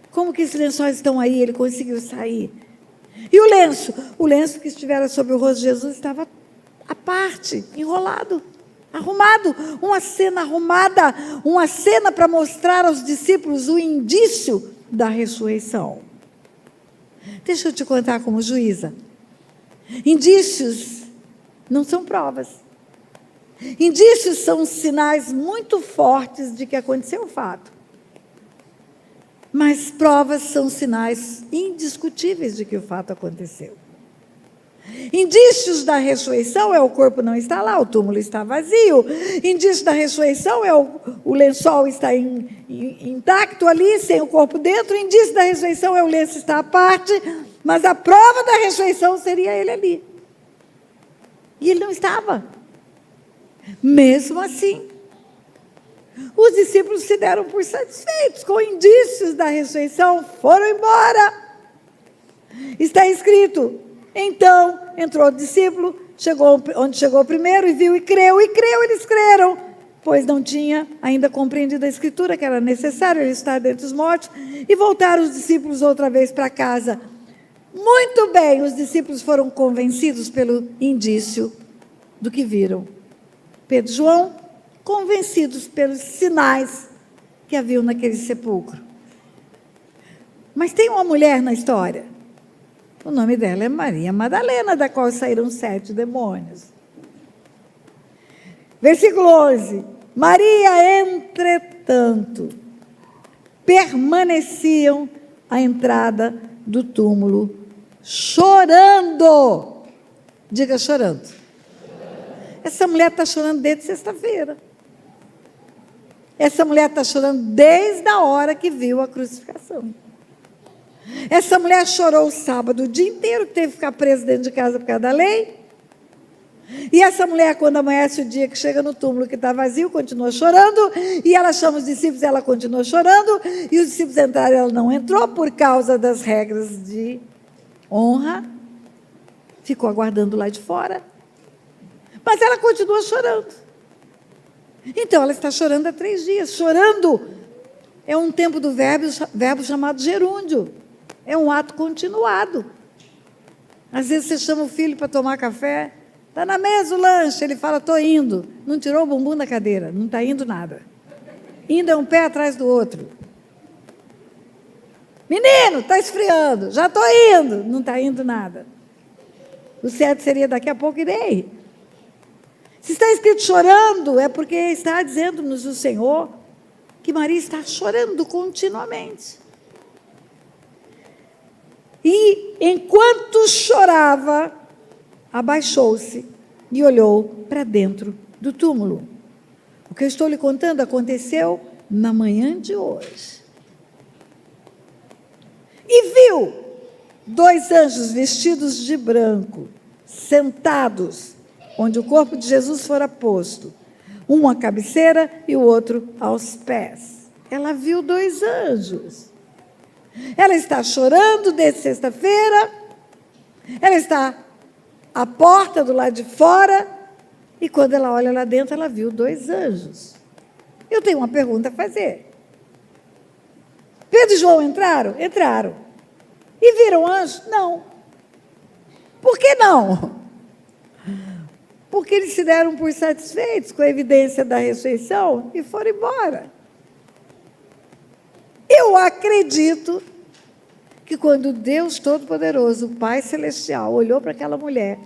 Como que esses lençóis estão aí? Ele conseguiu sair. E o lenço? O lenço que estivera sobre o rosto de Jesus estava à parte, enrolado, arrumado. Uma cena arrumada, uma cena para mostrar aos discípulos o indício da ressurreição. Deixa eu te contar como juíza. Indícios não são provas. Indícios são sinais muito fortes de que aconteceu o fato. Mas provas são sinais indiscutíveis de que o fato aconteceu. Indícios da ressurreição é o corpo não está lá, o túmulo está vazio. Indício da ressurreição é o lençol está intacto ali, sem o corpo dentro. Indício da ressurreição é o lenço está à parte, mas a prova da ressurreição seria ele ali. E ele não estava. Mesmo assim, os discípulos se deram por satisfeitos com indícios da ressurreição, foram embora. Está escrito, então entrou o discípulo, chegou onde chegou primeiro e viu e creu, eles creram, pois não tinha ainda compreendido a escritura que era necessário ele estar dentre os mortos, e voltaram os discípulos outra vez para casa. Muito bem, os discípulos foram convencidos pelo indício do que viram. Pedro e João, convencidos pelos sinais que haviam naquele sepulcro. Mas tem uma mulher na história. O nome dela é Maria Madalena, da qual saíram 7 demônios. Versículo 11. Maria, entretanto, permaneciam à entrada do túmulo, chorando. Diga, chorando. Essa mulher está chorando desde sexta-feira. Essa mulher está chorando desde a hora que viu a crucificação. Essa mulher chorou o sábado o dia inteiro, que teve que ficar presa dentro de casa por causa da lei. E essa mulher, quando amanhece o dia que chega no túmulo que está vazio, continua chorando. E ela chama os discípulos, ela continua chorando. E os discípulos entraram, ela não entrou por causa das regras de honra. Ficou aguardando lá de fora. Mas ela continua chorando. Então, ela está chorando há 3 dias. Chorando é um tempo do verbo chamado gerúndio. É um ato continuado. Às vezes você chama o filho para tomar café. Está na mesa o lanche. Ele fala, estou indo. Não tirou o bumbum da cadeira. Não está indo nada. Indo é um pé atrás do outro. Menino, está esfriando. Já estou indo. Não está indo nada. O certo seria, daqui a pouco irei. Se está escrito chorando, é porque está dizendo-nos o Senhor que Maria está chorando continuamente. E, enquanto chorava, abaixou-se e olhou para dentro do túmulo. O que eu estou lhe contando aconteceu na manhã de hoje. E viu 2 anjos vestidos de branco, sentados onde o corpo de Jesus fora posto, um à cabeceira e o outro aos pés. Ela viu 2 anjos. Ela está chorando desde sexta-feira, ela está à porta do lado de fora, e quando ela olha lá dentro, ela viu 2 anjos. Eu tenho uma pergunta a fazer. Pedro e João entraram? Entraram. E viram anjos? Não. Por que não? Porque eles se deram por satisfeitos com a evidência da ressurreição e foram embora. Eu acredito que quando Deus Todo-Poderoso, o Pai Celestial, olhou para aquela mulher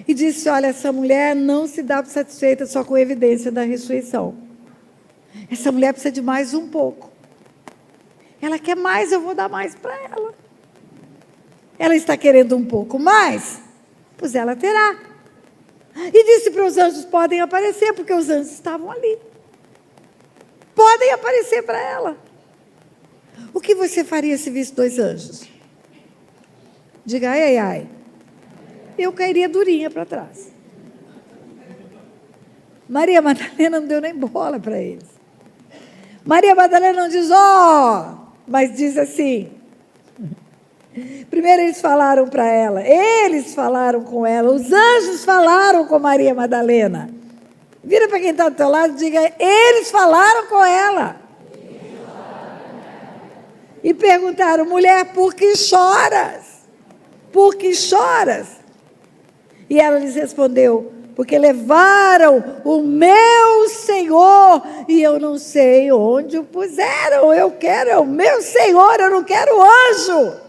e disse, olha, essa mulher não se dá por satisfeita só com a evidência da ressurreição. Essa mulher precisa de mais um pouco. Ela quer mais, eu vou dar mais para ela. Ela está querendo um pouco mais? Pois ela terá. E disse para os anjos, podem aparecer, porque os anjos estavam ali. Podem aparecer para ela. O que você faria se visse 2 anjos? Diga, ai, ai, ai. Eu cairia durinha para trás. Maria Madalena não deu nem bola para eles. Maria Madalena não diz, mas diz assim. Primeiro eles falaram para ela, eles falaram com ela, os anjos falaram com Maria Madalena. Vira para quem está do teu lado e diga, eles falaram com ela. E perguntaram, mulher, por que choras? Por que choras? E ela lhes respondeu, porque levaram o meu Senhor e eu não sei onde o puseram. Eu quero é o meu Senhor, eu não quero o anjo.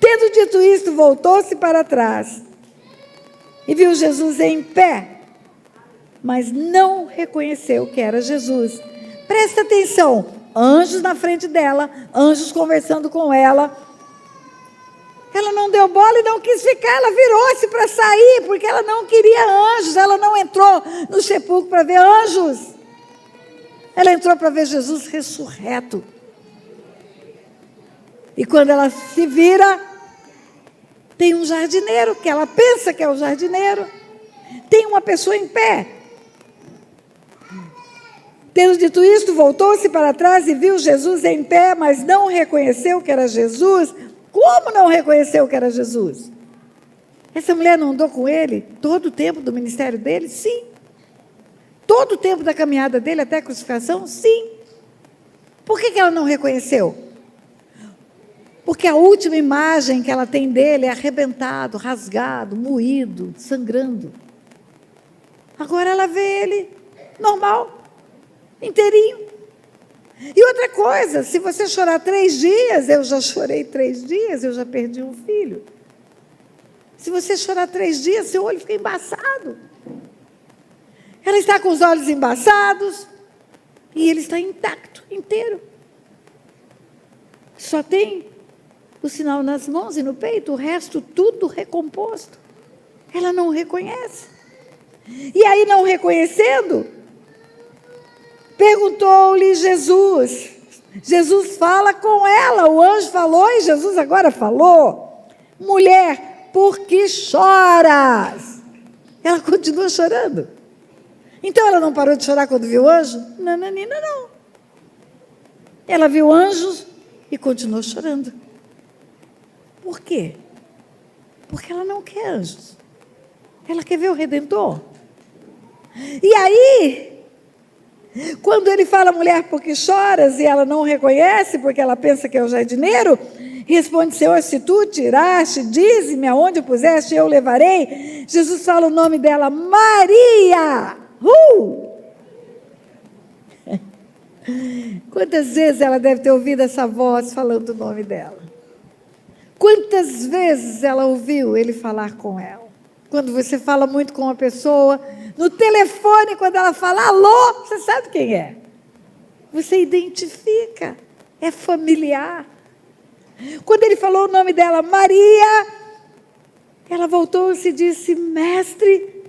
Tendo dito isto, voltou-se para trás e viu Jesus em pé, mas não reconheceu que era Jesus. Presta atenção, anjos na frente dela, anjos conversando com ela. Ela não deu bola e não quis ficar, ela virou-se para sair, porque ela não queria anjos, ela não entrou no sepulcro para ver anjos. Ela entrou para ver Jesus ressurreto. E quando ela se vira, tem um jardineiro, que ela pensa que é o jardineiro, tem uma pessoa em pé. Tendo dito isto, voltou-se para trás e viu Jesus em pé, mas não reconheceu que era Jesus. Como não reconheceu que era Jesus? Essa mulher não andou com ele todo o tempo do ministério dele? Sim. Todo o tempo da caminhada dele até a crucificação? Sim. Por que ela não reconheceu? Porque a última imagem que ela tem dele é arrebentado, rasgado, moído, sangrando. Agora ela vê ele normal, inteirinho. E outra coisa, se você chorar 3 dias, eu já chorei 3 dias, eu já perdi um filho. Se você chorar 3 dias, seu olho fica embaçado. Ela está com os olhos embaçados e ele está intacto, inteiro. Só tem o sinal nas mãos e no peito, o resto tudo recomposto. Ela não reconhece. E aí, não reconhecendo, perguntou-lhe Jesus. Jesus fala com ela, o anjo falou e Jesus agora falou. Mulher, por que choras? Ela continua chorando. Então ela não parou de chorar quando viu o anjo? Nananina, não. Ela viu anjos e continuou chorando. Por quê? Porque ela não quer anjos. Ela quer ver o Redentor. E aí, quando ele fala, mulher, por que choras? E ela não reconhece, porque ela pensa que é o jardineiro, responde, Senhor, se tu tiraste, dize-me aonde puseste, eu levarei. Jesus fala o nome dela, Maria. Quantas vezes ela deve ter ouvido essa voz falando o nome dela? Quantas vezes ela ouviu ele falar com ela? Quando você fala muito com uma pessoa, no telefone, quando ela fala, alô, você sabe quem é. Você identifica, é familiar. Quando ele falou o nome dela, Maria, ela voltou-se e disse, mestre,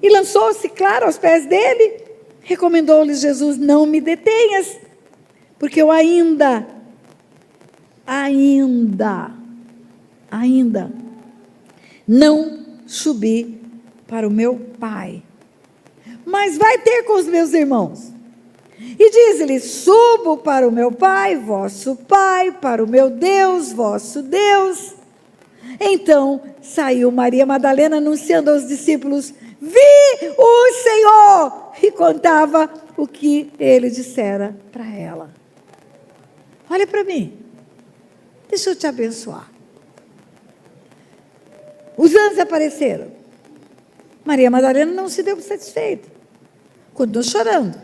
e lançou-se, claro, aos pés dele. Recomendou-lhe Jesus, não me detenhas, porque eu ainda não subi para o meu Pai, mas vai ter com os meus irmãos. E diz-lhe, subo para o meu Pai, vosso Pai, para o meu Deus, vosso Deus. Então saiu Maria Madalena anunciando aos discípulos, vi o Senhor, e contava o que ele dissera para ela. Olha para mim, deixa eu te abençoar. Os anjos apareceram. Maria Madalena não se deu satisfeita, continuou chorando.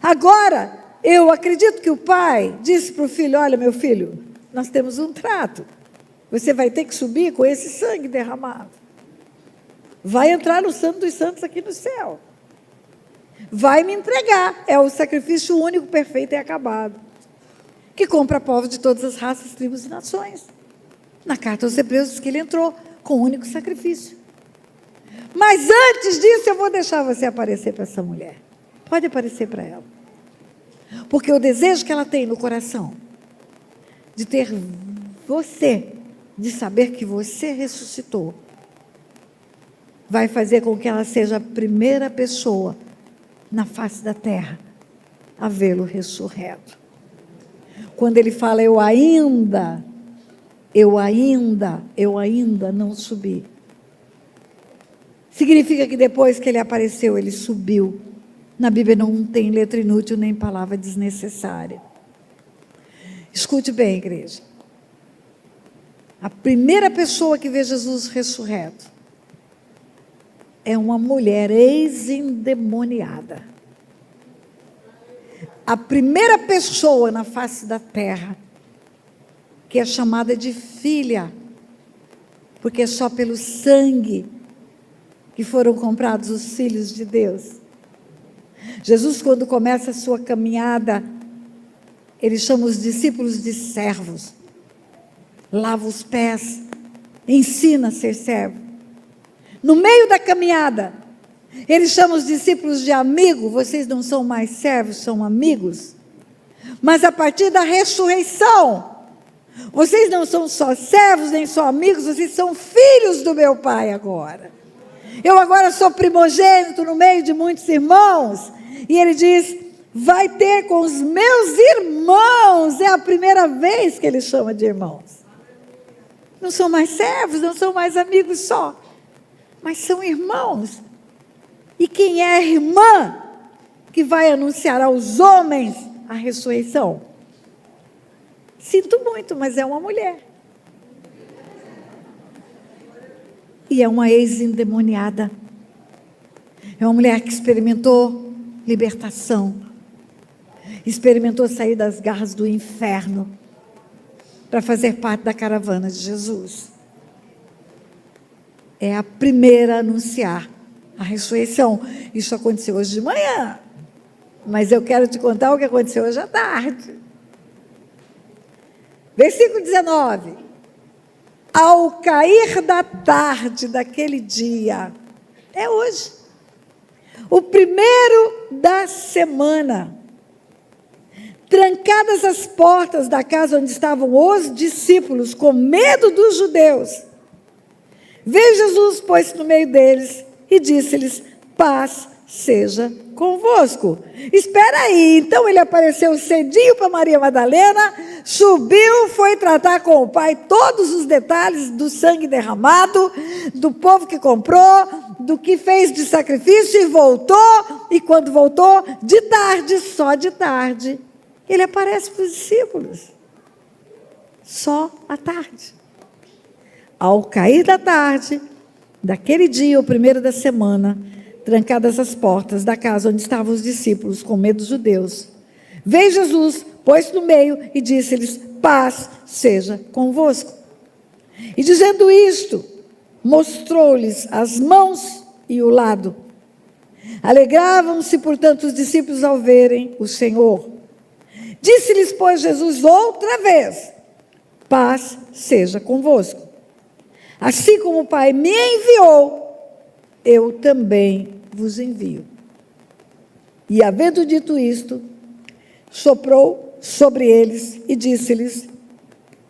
Agora, eu acredito que o pai disse para o filho, olha meu filho, nós temos um trato, você vai ter que subir com esse sangue derramado, vai entrar no Santo dos Santos aqui no céu, vai me entregar, é o sacrifício único, perfeito e acabado, que compra povos de todas as raças, tribos e nações. Na carta aos Hebreus diz que ele entrou com um único sacrifício. Mas antes disso, eu vou deixar você aparecer para essa mulher. Pode aparecer para ela. Porque o desejo que ela tem no coração de ter você, de saber que você ressuscitou, vai fazer com que ela seja a primeira pessoa na face da terra a vê-lo ressurreto. Quando ele fala, eu ainda não subi. Significa que depois que ele apareceu, ele subiu. Na Bíblia não tem letra inútil nem palavra desnecessária. Escute bem, igreja. A primeira pessoa que vê Jesus ressurreto é uma mulher ex-endemoniada. A primeira pessoa na face da terra que é chamada de filha, porque é só pelo sangue que foram comprados os filhos de Deus. Jesus, quando começa a sua caminhada, ele chama os discípulos de servos, lava os pés, ensina a ser servo. No meio da caminhada, ele chama os discípulos de amigo. Vocês não são mais servos, são amigos. Mas a partir da ressurreição, vocês não são só servos, nem só amigos, vocês são filhos do meu Pai agora. Eu agora sou primogênito no meio de muitos irmãos. E ele diz, vai ter com os meus irmãos. É a primeira vez que ele chama de irmãos. Não são mais servos, não são mais amigos só, mas são irmãos. E quem é a irmã que vai anunciar aos homens a ressurreição? Sinto muito, mas é uma mulher. E é uma ex-endemoniada. É uma mulher que experimentou libertação. Experimentou sair das garras do inferno para fazer parte da caravana de Jesus. É a primeira a anunciar a ressurreição. Isso aconteceu hoje de manhã. Mas eu quero te contar o que aconteceu hoje à tarde. Versículo 19. Ao cair da tarde daquele dia, é hoje, o primeiro da semana, trancadas as portas da casa onde estavam os discípulos, com medo dos judeus, veio Jesus, pôs-se no meio deles e disse-lhes, paz seja convosco. Espera aí. Então ele apareceu cedinho para Maria Madalena, subiu, foi tratar com o Pai todos os detalhes do sangue derramado, do povo que comprou, do que fez de sacrifício, e voltou. E quando voltou, de tarde, só de tarde, ele aparece para os discípulos. Só à tarde. Ao cair da tarde, daquele dia, o primeiro da semana, trancadas as portas da casa onde estavam os discípulos, com medo dos judeus, veio Jesus, pôs-se no meio e disse-lhes, paz seja convosco. E dizendo isto, mostrou-lhes as mãos e o lado. Alegravam-se, portanto, os discípulos ao verem o Senhor. Disse-lhes, pois, Jesus outra vez, paz seja convosco. Assim como o Pai me enviou, eu também vos envio. E havendo dito isto, soprou sobre eles e disse-lhes,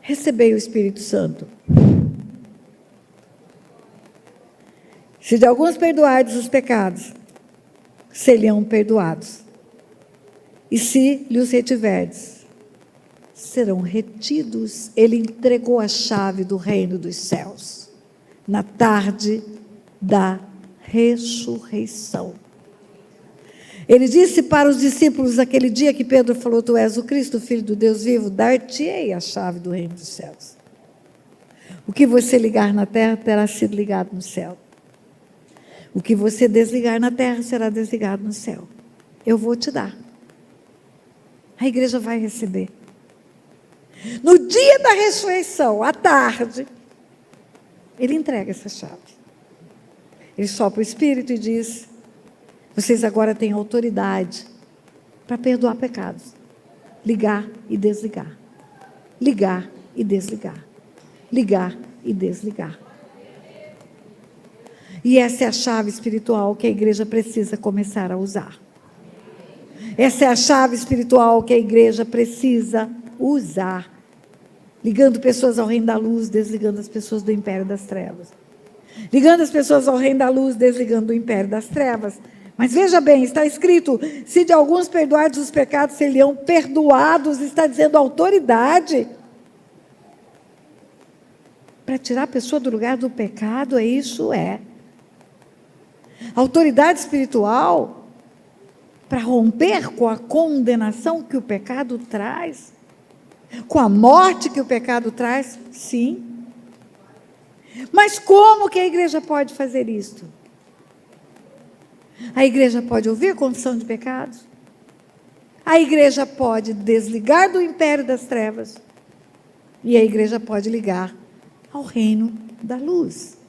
recebei o Espírito Santo. Se de alguns perdoardes os pecados, serão perdoados. E se lhes retiverdes, serão retidos. Ele entregou a chave do reino dos céus na tarde da ressurreição. Ele disse para os discípulos naquele dia que Pedro falou, tu és o Cristo, o Filho do Deus vivo, dar-te-ei a chave do reino dos céus. O que você ligar na terra terá sido ligado no céu. O que você desligar na terra será desligado no céu. Eu vou te dar. A igreja vai receber. No dia da ressurreição, à tarde, ele entrega essa chave. Ele sopra o Espírito e diz, vocês agora têm autoridade para perdoar pecados. Ligar e desligar. Ligar e desligar. Ligar e desligar. E essa é a chave espiritual que a igreja precisa começar a usar. Essa é a chave espiritual que a igreja precisa usar, ligando pessoas ao reino da luz, desligando as pessoas do império das trevas. Ligando as pessoas ao reino da luz, desligando do império das trevas. Mas veja bem, está escrito, se de alguns perdoados os pecados seriam perdoados, está dizendo autoridade. Para tirar a pessoa do lugar do pecado, isso é. Autoridade espiritual para romper com a condenação que o pecado traz, com a morte que o pecado traz, sim. Mas como que a igreja pode fazer isto? A igreja pode ouvir confissão de pecados, a igreja pode desligar do império das trevas, e a igreja pode ligar ao reino da luz.